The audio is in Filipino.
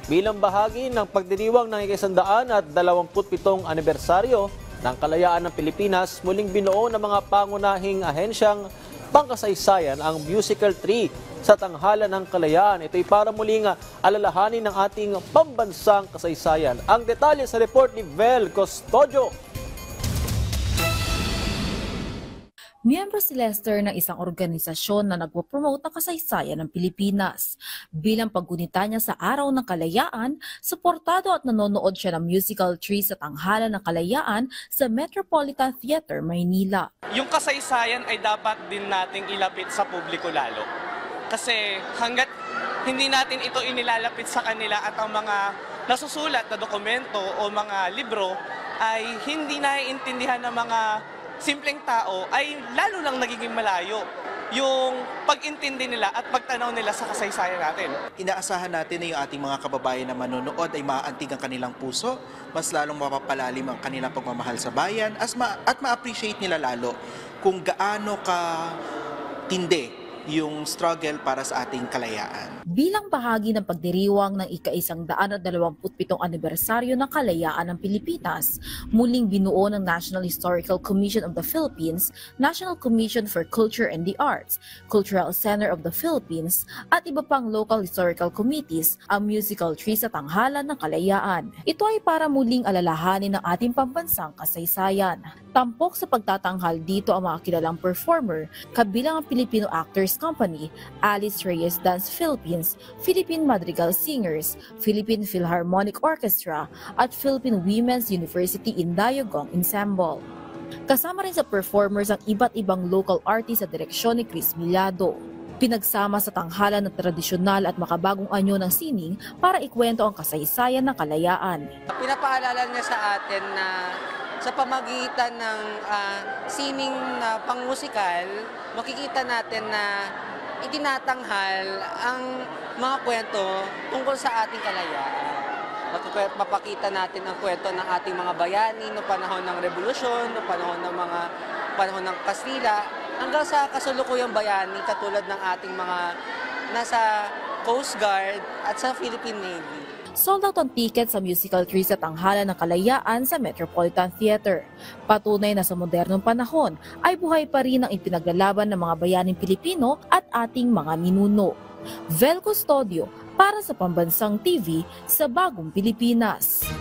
bilang bahagi ng pagdiriwang ng 127 anibersaryo ng kalayaan ng Pilipinas. Muling binuo ng mga pangunahing ahensyang pangkasaysayan ang musical tree sa tanghalan ng kalayaan. Ito'y para muling alalahanin ng ating pambansang kasaysayan. Ang detalye sa report ni Vel Custodio. Miyembro si Lester ng isang organisasyon na nagpo-promote ng kasaysayan ng Pilipinas. Bilang paggunita niya sa Araw ng Kalayaan, suportado at nanonood siya ng musical tree sa tanghalan ng kalayaan sa Metropolitan Theater, Maynila. Yung kasaysayan ay dapat din nating ilapit sa publiko lalo. Kasi hanggat hindi natin ito inilalapit sa kanila at ang mga nasusulat na dokumento o mga libro ay hindi naiintindihan ng mga simpleng tao, ay lalo lang nagiging malayo yung pag-intindi nila at pagtanaw nila sa kasaysayan natin. Inaasahan natin na yung ating mga kababayan na manonood ay maaantig ang kanilang puso, mas lalong mapapalalim ang kanilang pagmamahal sa bayan, at ma-appreciate nila lalo kung gaano ka tindi yung struggle para sa ating kalayaan. Bilang bahagi ng pagdiriwang ng ika-127 anibersaryo ng kalayaan ng Pilipinas, muling binuo ng National Historical Commission of the Philippines, National Commission for Culture and the Arts, Cultural Center of the Philippines, at iba pang local historical committees ang musical tree sa tanghalan ng kalayaan. Ito ay para muling alalahanin ng ating pambansang kasaysayan. Tampok sa pagtatanghal dito ang mga kilalang performer, kabilang ang Filipino Actors Company, Alice Reyes Dance Philippines, Philippine Madrigal Singers, Philippine Philharmonic Orchestra, at Philippine Women's University Indayogong Ensemble. Kasama rin sa performers ang iba't ibang local artists sa direksyon ni Chris Millado. Pinagsama sa tanghalan ng tradisyonal at makabagong anyo ng sining para ikwento ang kasaysayan ng kalayaan. Pinapaalala niya sa atin na sa pamagitan ng sining na pangmusikal, makikita natin na itinatanghal ang mga kwento tungkol sa ating kalayaan. Mapakita natin ang kwento ng ating mga bayani noong panahon ng revolusyon, noong panahon ng Kastila, hanggang sa kasalukuyang bayani katulad ng ating mga nasa Coast Guard at sa Philippine Navy. Sold out ang ticket sa musical tree sa tanghalan ng kalayaan sa Metropolitan Theater. Patunay na sa modernong panahon ay buhay pa rin ang ipinaglalaban ng mga bayaning Pilipino at ating mga ninuno. Vel Custodio para sa Pambansang TV sa Bagong Pilipinas.